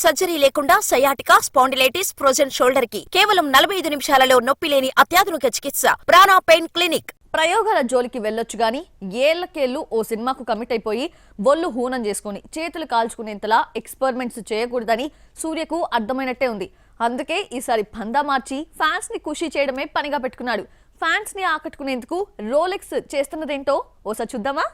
Surgery లేకుండా sciatica, spondylitis, frozen shoulder కి కేవలం 45 నిమిషాలలో నొప్పి లేని అత్యాధునిక చికిత్స ప్రాణ పెయిన్ క్లినిక్. ప్రయోగాల జోలికి వెళ్ళొచ్చు గాని ఏళ్లకేళ్లు ఓ సినిమాకు కమిట్ అయిపోయి ఒళ్ళు హూనం చేసుకుని చేతులు కాల్చుకునేంతలా ఎక్స్పెరిమెంట్స్ చేయకూడదని సూర్యకు అర్థమైనట్టే ఉంది. అందుకే ఈసారి పందా మార్చి ఫ్యాన్స్ ని ఖుషి చేయడమే పనిగా పెట్టుకున్నాడు. ఫ్యాన్స్ ని ఆకట్టుకునేందుకు రోలెక్స్ చేస్తున్నదేంటో ఓసారి చూద్దామా?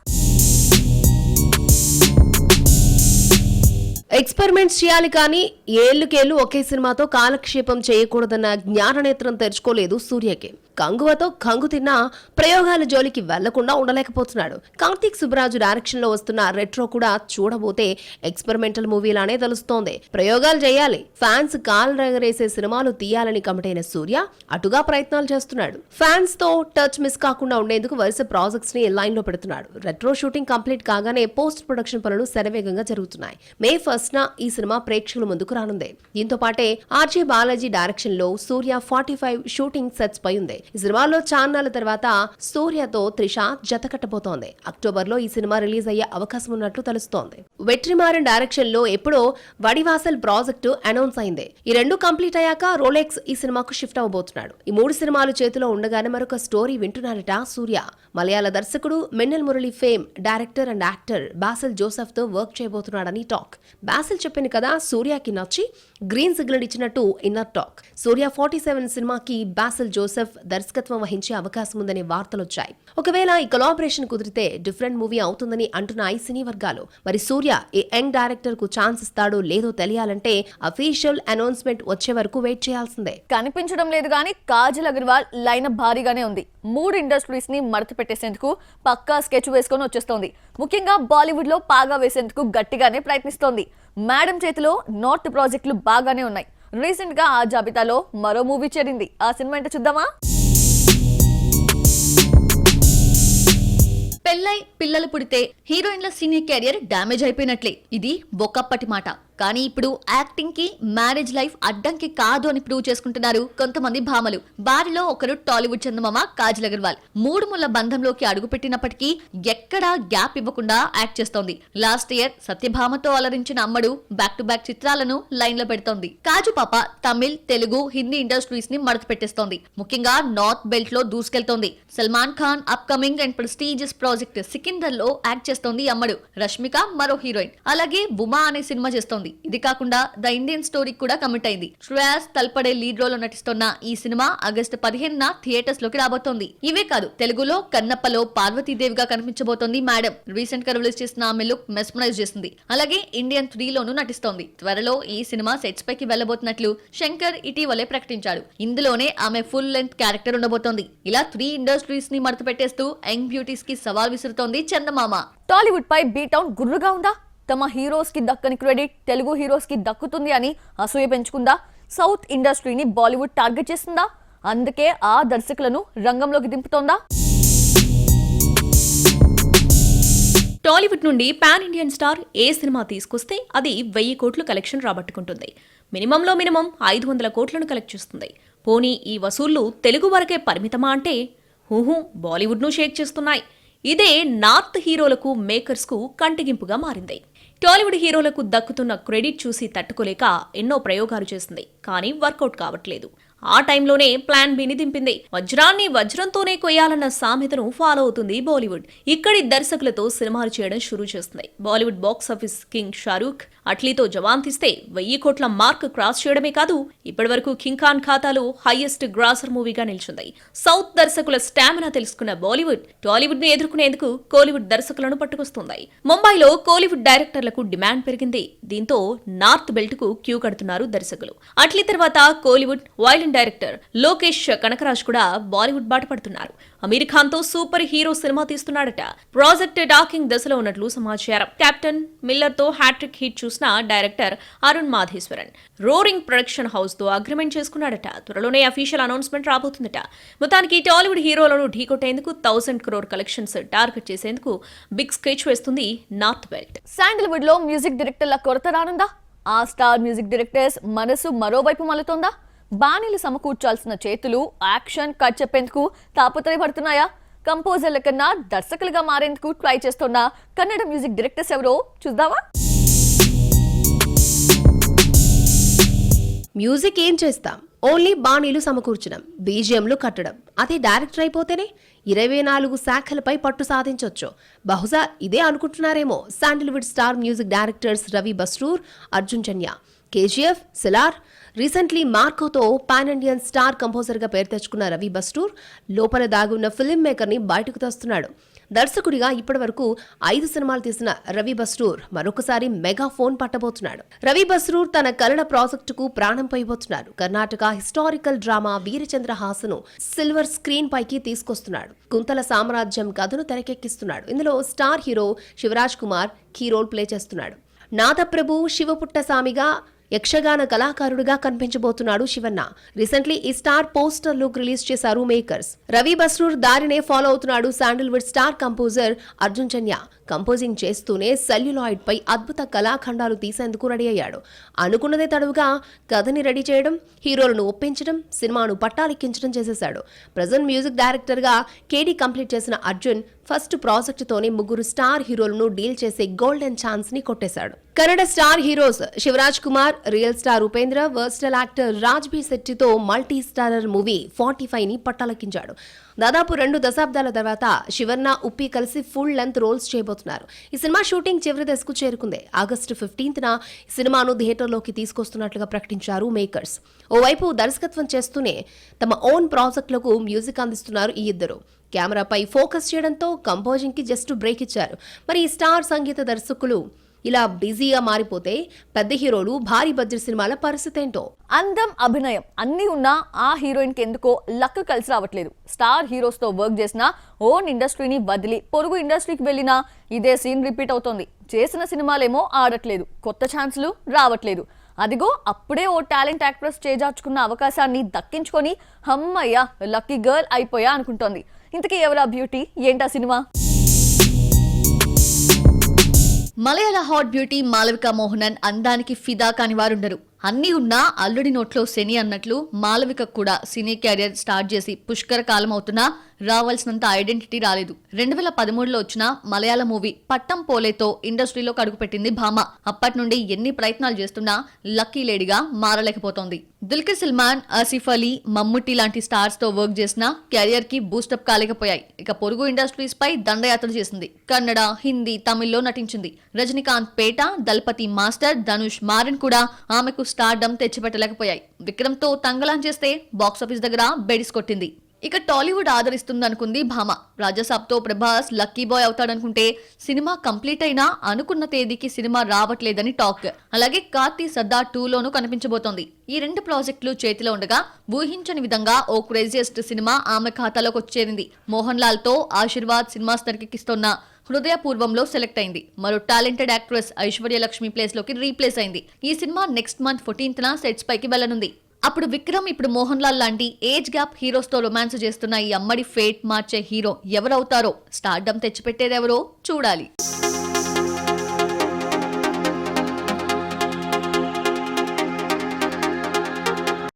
ఎక్స్పెరిమెంట్స్ చేయాలి కానీ ఏళ్లుకేళ్లు ఒకే సినిమాతో కాలక్షేపం చేయకూడదన్న జ్ఞాననేత్రం తెరుచుకోలేదు సూర్యకి. కంగువతో కంగు తిన్నా ప్రయోగాల జోలికి వెళ్లకుండా ఉండలేకపోతున్నాడు. కార్తీక్ సుబ్బరాజు డైరెక్షన్ లో వస్తున్న రెట్రో కూడా చూడబోతే ఎక్స్పెరిమెంటల్ మూవీలానే తెలుస్తోంది. ప్రయోగాలు చేయాలి, ఫ్యాన్స్ కాల్ రగరేసే సినిమాలు తీయాలని కమిటైన సూర్య అటుగా ప్రయత్నాలు చేస్తున్నాడు. ఫ్యాన్స్ తో టచ్ మిస్ కాకుండా ఉండేందుకు వరుస ప్రాజెక్ట్స్ ని లైన్ లో పెడుతున్నాడు. రెట్రో షూటింగ్ కంప్లీట్ కాగానే పోస్ట్ ప్రొడక్షన్ పనులు శరవేగంగా జరుగుతున్నాయి. మే 1న ఈ సినిమా ప్రేక్షకుల ముందుకు రానుంది. దీంతో పాటే ఆర్జే బాలాజీ డైరెక్షన్ లో సూర్య 45 షూటింగ్ సెట్స్ పై ఉంది. ఈ సినిమాలో చాన్నాళ్ల తర్వాత సూర్యతో త్రిష జత కట్టబోతోంది. అక్టోబర్ లో ఈ సినిమా రిలీజ్ అయ్యే అవకాశం ఉన్నట్లు తెలుస్తోంది. వెట్రిమారన్ డైరెక్షన్ లో ఎప్పుడో వడివాసల్ ప్రాజెక్టు అనౌన్స్ అయింది. ఈ రెండు కంప్లీట్ అయ్యాక రోలెక్స్ ఈ సినిమాకు షిఫ్ట్ అవబోతున్నాడు. ఈ 3 సినిమాలు చేతిలో ఉండగానే మరొక స్టోరీ వింటున్నారట సూర్య. మలయాళ దర్శకుడు Minnal Murali fame director and actor Basil Joseph తో వర్క్ చేయబోతున్నాడని టాక్. బాసిల్ చెప్పిన కదా సూర్యకి నచ్చి గ్రీన్ సిగ్నల్ ఇచ్చినట్టు ఇన్నర్ టాక్. సూర్య 47 సినిమాకి బాసిల్ జోసెఫ్ దర్శకత్వం వహించే అవకాశం ఉందనే వార్తలొచ్చాయి. ఒకవేళ ఈ కొలాబరేషన్ కుదిరితే డిఫరెంట్ మూవీ అవుతుందని అంటున్నాయి సినీ వర్గాలు. మరి సూర్య ఈ యంగ్ డైరెక్టర్ కు ఛాన్స్ ఇస్తాడో లేదో తెలియాలంటే అఫీషియల్ అనౌన్స్మెంట్ వచ్చే వరకు వెయిట్ చేయాల్సిందే. కనిపించడం లేదు గానీ కాజల్ అగర్వాల్ లైన్ భారీగానే ఉంది. 3 ఇండస్ట్రీస్ ని మడత పెట్టేసేందుకు పక్కా స్కెచ్ వేసుకొని వచ్చేస్తోంది. ముఖ్యంగా బాలీవుడ్ లో పాగా వేసేందుకు గట్టిగానే ప్రయత్నిస్తోంది. మేడం చేతిలో నార్త్ ప్రాజెక్టులు బాగానే ఉన్నాయి. రీసెంట్ గా ఆ జాబితాలో మరో మూవీ చేరింది. ఆ సినిమా ఏంటో చూద్దామా? పెళ్ళై పిల్లలు పుడితే హీరోయిన్ల సినీ కెరియర్ డ్యామేజ్ అయిపోయినట్లే. ఇది ఒకప్పటి మాట. కానీ ఇప్పుడు యాక్టింగ్ కి మ్యారేజ్ లైఫ్ అడ్డంకి కాదు అని ప్రూవ్ చేసుకుంటున్నారు కొంతమంది భామలు. వారిలో ఒకరు టాలీవుడ్ చందమామ కాజల్ అగర్వాల్. 3 ముళ్ల బంధంలోకి అడుగుపెట్టినప్పటికీ ఎక్కడా గ్యాప్ ఇవ్వకుండా యాక్ట్ చేస్తోంది. లాస్ట్ ఇయర్ సత్యభామతో అలరించిన అమ్మడు బ్యాక్ టు బ్యాక్ చిత్రాలను లైన్ లో పెడుతోంది. కాజు పాప తమిళ్, తెలుగు, హిందీ ఇండస్ట్రీస్ ని మడత పెట్టేస్తోంది. ముఖ్యంగా నార్త్ బెల్ట్ లో దూసుకెళ్తోంది. Salman Khan upcoming and prestigious project Sikandar లో యాక్ట్ చేస్తోంది అమ్మడు. రష్మిక మరో హీరోయిన్. అలాగే బుమా అనే సినిమా చేస్తోంది. ఇది కాకుండా ద ఇండియన్ స్టోరీ కూడా కమిట్ అయింది. శ్రేయాస్ తల్పడే లీడ్ రోల్ లో నటిస్తున్న ఈ సినిమా ఆగస్టు 15న థియేటర్స్ లోకి రాబోతోంది. ఇవే కాదు, తెలుగులో కన్నప్పలో పార్వతీదేవిగా కనిపించబోతోంది మేడం. రీసెంట్ గా రిలీజ్ చేసిన ఆమె లుక్ మెస్మరైజ్ చేసింది. అలాగే ఇండియన్ 3 లోనూ నటిస్తోంది. త్వరలో ఈ సినిమా సెట్స్ పైకి వెళ్లబోతున్నట్లు శంకర్ ఇటీవలే ప్రకటించాడు. ఇందులోనే ఆమె ఫుల్ లెంత్ క్యారెక్టర్ ఉండబోతోంది. ఇలా 3 ఇండస్ట్రీస్ ని మడత పెట్టేస్తూ యంగ్ బ్యూటీస్ కి సవాల్ విసురుతోంది చందమామ. టాలీవుడ్ పై బీ టౌన్ గుర్రుగా ఉందా? తమ హీరోస్ కి దక్కని క్రెడిట్ తెలుగు హీరోస్ కి దక్కుతుంది అని అసూయ పెంచుకుందా? సౌత్ ఇండస్ట్రీని బాలీవుడ్ టార్గెట్ చేస్తుందా? అందుకే ఆ దర్శకులను రంగంలోకి దింపుతోందా? టాలీవుడ్ నుండి పాన్ ఇండియన్ స్టార్ ఏ సినిమా తీసుకొస్తే అది 1000 కోట్లు కలెక్షన్ రాబట్టుకుంటుంది. మినిమంలో మినిమం 500 కోట్లను కలెక్ట్ చేస్తుంది. పోనీ ఈ వసూళ్లు తెలుగు వరకే పరిమితమా అంటే బాలీవుడ్ను షేక్ చేస్తున్నాయి. ఇదే నార్త్ హీరోలకు, మేకర్స్ కు కంటిగింపుగా మారింది. టాలీవుడ్ హీరోలకు దక్కుతున్న క్రెడిట్ చూసి తట్టుకోలేక ఎన్నో ప్రయోగాలు చేసింది. కానీ వర్కౌట్ కావట్లేదు. ఆ టైంలోనే ప్లాన్ బిని దింపింది. వజ్రాన్ని వజ్రంతోనే కొయ్యాలన్న సామెతను ఫాలో అవుతుంది బాలీవుడ్. ఇక్కడి దర్శకులతో సినిమాలు చేయడం షురూ చేస్తుంది. Bollywood box office king Shahrukh అట్లీతో జవాన్ తీస్తే 1000 కోట్ల మార్క్ క్రాస్ చేయడమే కాదు, ఇప్పటి వరకు కింగ్ ఖాన్ ఖాతాలో హైయెస్ట్ గ్రాసర్ మూవీగా నిలిచింది. సౌత్ దర్శకుల స్టామినా తెలుసుకున్న బాలీవుడ్ టాలీవుడ్ ను ఎదుర్కొనేందుకు కోలీవుడ్ దర్శకులను పట్టుకొస్తుంది. ముంబైలో కోలీవుడ్ డైరెక్టర్లకు డిమాండ్ పెరిగింది. దీంతో నార్త్ బెల్ట్ కు క్యూ కడుతున్నారు దర్శకులు. అట్లీ తర్వాత కోలీవుడ్ వైల్డ్ డైరెక్టర్ లోకేష్ కనకరాజ్ కూడా బాలీవుడ్ బాట పడుతున్నారు. అమీర్ ఖాన్ తో సూపర్ హీరో సినిమా తీస్తున్నాడట. ప్రాజెక్ట్ డాకింగ్ దశలో ఉన్నట్లు సమాచారం. కెప్టెన్ మిల్లర్ తో హ్యాట్రిక్ హిట్ చూసిన director Arun Madheswaran roaring production house తో అగ్రిమెంట్ చేసుకున్నాడట. త్వరలోనే అఫీషియల్ అనౌన్స్మెంట్ రాబోతుందట. మొత్తానికి టాలీవుడ్ హీరోలను ఢీకొట్టేందుకు 1000 crore కలెక్షన్స్ టార్గెట్ చేసేందుకు బిగ్ స్కెచ్ వేస్తుంది నార్త్ బెల్ట్. శాండల్వుడ్ లో మ్యూజిక్ డైరెక్టర్ల కొరత రానుందా? ఆ స్టార్ మ్యూజిక్ డైరెక్టర్స్ మనసు మరోవైపు మలుతోందా? బాణీలు సమకూర్చాల్సిన చేతులు యాక్షన్ కట్ చెప్పేందుకు తాపత్రయపడుతున్నాయా? కంపోజర్ల కన్నా దర్శకులుగా మారేందుకు ట్రై చేస్తున్న కన్నడ మ్యూజిక్ డైరెక్టర్స్ ఎవరో చూద్దామా? మ్యూజిక్ ఏం చేస్తాం, ఓన్లీ బాణీలు సమకూర్చడం, బీజిఎంలు కట్టడం. అదే డైరెక్టర్ అయిపోతేనే 24 శాఖలపై పట్టు సాధించొచ్చు. బహుశా ఇదే అనుకుంటున్నారేమో Sandalwood star music directors Ravi Basrur, Arjun Janya. KGF, Salaar, recently మార్కోతో పాన్ ఇండియన్ స్టార్ కంపోజర్ గా పేరు తెచ్చుకున్న రవి బస్రూర్ లోపల దాగున్న ఫిల్మ్ మేకర్ ని బయటకు తెస్తున్నాడు. దర్శకుడిగా ఇప్పటి వరకు 5 సినిమాలు తీసిన రవి బస్రూర్ మరొకసారి మెగా ఫోన్ పట్టబోతున్నాడు. రవి బస్రూర్ తన కలల ప్రాజెక్టుకు ప్రాణం పోయబోతున్నారు. కర్ణాటక హిస్టారికల్ డ్రామా వీరచంద్ర హాసను సిల్వర్ స్క్రీన్ పైకి తీసుకొస్తున్నాడు. కుంతల సామ్రాజ్యం కథను తెరకెక్కిస్తున్నాడు. ఇందులో star hero Shivaraj Kumar key role play చేస్తున్నాడు. నాదప్రభు శివపుట్టసామిగా యక్షగాన కళాకారుడిగా కనిపించబోతున్నాడు శివన్న. రీసెంట్లీ ఈ స్టార్ పోస్టర్ లుక్ రిలీజ్ చేశారు మేకర్స్. రవి బస్రూర్ దారినే ఫాలో అవుతున్నాడు Sandalwood star composer Arjun Janya. Composing చేస్తూనే సెల్యులాయిడ్ పై అద్భుత కళాఖండాలు తీసేందుకు రెడీ అయ్యాడు. అనుకున్నదే తడువుగా కథని రెడీ చేయడం, హీరోలను ఒప్పించడం, సినిమాను పట్టాలెక్కించడం చేసేశాడు. ప్రజెంట్ మ్యూజిక్ డైరెక్టర్ గా కేడీ కంప్లీట్ చేసిన అర్జున్ ఫస్ట్ ప్రాజెక్టుతోనే 3 స్టార్ హీరోలను డీల్ చేసే గోల్డెన్ ఛాన్స్ ని కొట్టేశాడు. Kannada star heroes Shivaraj Kumar, real star Upendra, versatile actor Raj B శెట్టితో మల్టీ స్టారర్ మూవీ 45 ని పట్టాలెక్కించాడు. దాదాపు 2 దశాబ్దాల తర్వాత శివన్న, ఉప్పి కలిసి ఫుల్ లెంత్ రోల్స్ చేయబోతున్నారు. ఈ సినిమా షూటింగ్ చివరి దశకు చేరుకుంది. ఆగస్టు 15న ఈ సినిమాను థియేటర్లోకి తీసుకొస్తున్నట్లుగా ప్రకటించారు మేకర్స్. ఓవైపు దర్శకత్వం చేస్తూనే తమ ఓన్ ప్రాజెక్టులకు మ్యూజిక్ అందిస్తున్నారు ఈ ఇద్దరు. కెమెరాపై ఫోకస్ చేయడంతో కంపోజింగ్ కి జస్ట్ బ్రేక్ ఇచ్చారు. మరి ఈ స్టార్ సంగీత దర్శకులు ఇలా బిజీగా మారిపోతే పెద్ద హీరోలు భారీ బడ్జెట్ సినిమాల పరిస్థితి ఏంటో. అందం, అభినయం అన్నీ ఉన్నా ఆ హీరోయిన్ కి ఎందుకో లక్ కలిసి రావట్లేదు. స్టార్ హీరోస్ తో వర్క్ చేసిన ఓన్ ఇండస్ట్రీని వదిలి పొరుగు ఇండస్ట్రీకి వెళ్ళినా ఇదే సీన్ రిపీట్ అవుతోంది. చేసిన సినిమాలేమో ఆడట్లేదు, కొత్త ఛాన్సులు రావట్లేదు. అదిగో అప్పుడే ఓ టాలెంట్ యాక్ట్రెస్ చేజార్చుకున్న అవకాశాన్ని దక్కించుకొని హమ్మయ్య లక్కీ గర్ల్ అయిపోయా అనుకుంటోంది. ఇంతకీ ఎవరా బ్యూటీ, ఏంటా సినిమా? మలయాళ హాట్ బ్యూటీ మాలవిక మోహనన్ అందానికి ఫిదా కాని వారుండరు. అన్నీ ఉన్నా అల్లుడి నోట్లో శని అన్నట్లు మాలవిక కూడా సినీ క్యారియర్ స్టార్ట్ చేసి పుష్కర కాలం అవుతున్నా రావాల్సినంత ఐడెంటిటీ రాలేదు. 2013లో వచ్చిన మలయాళ మూవీ పట్టం పోలేతో ఇండస్ట్రీలో అడుగుపెట్టింది భామ. అప్పటి నుండి ఎన్ని ప్రయత్నాలు చేస్తున్నా లక్కీ లేడీగా మారలేకపోతోంది. దుల్కర్ సల్మాన్, ఆసిఫ్ అలీ, మమ్ముట్టి లాంటి స్టార్స్ తో వర్క్ చేసిన కెరియర్ కి బూస్టప్ కాలేకపోయాయి. ఇక పొరుగు ఇండస్ట్రీస్ పై దండయాత్ర చేసింది. కన్నడ, హిందీ, తమిళ్లో నటించింది. రజనీకాంత్ పేట, దళపతి మాస్టర్, ధనుష్ మారన్ కూడా ఆమెకు స్టార్డమ్ తెచ్చిపెట్టలేకపోయాయి. విక్రమ్ తో తంగలాం చేస్తే బాక్సాఫీస్ దగ్గర బెడిస్ కొట్టింది. ఇక టాలీవుడ్ ఆదరిస్తుందనుకుంది భామ. రాజాసాబ్ తో ప్రభాస్ లక్కీ బాయ్ అవుతాడనుకుంటే సినిమా కంప్లీట్ అయినా అనుకున్న తేదీకి సినిమా రావట్లేదని టాక్. అలాగే కార్తీ సర్దార్ 2లోనూ కనిపించబోతోంది. ఈ 2 ప్రాజెక్టులు చేతిలో ఉండగా ఊహించని విధంగా ఓ క్రేజియస్ట్ సినిమా ఆమె ఖాతాలోకి వచ్చేరింది. మోహన్ లాల్ తో ఆశీర్వాద్ సినిమాస్ తెరకెక్కిస్తున్న హృదయపూర్వంలో సెలెక్ట్ అయింది. మరో talented actress Aishwarya Lakshmi place లోకి రీప్లేస్ అయింది. ఈ సినిమా నెక్స్ట్ మంత్ 14న సెట్స్ పైకి వెళ్లనుంది. అప్పుడు విక్రమ్, ఇప్పుడు మోహన్ లాల్ లాంటి ఏజ్ గ్యాప్ హీరోస్ తో రొమాన్స్ చేస్తున్న ఈ అమ్మడి ఫేట్ మార్చే హీరో ఎవరవుతారో, స్టార్డమ్ తెచ్చిపెట్టేదెవరో చూడాలి.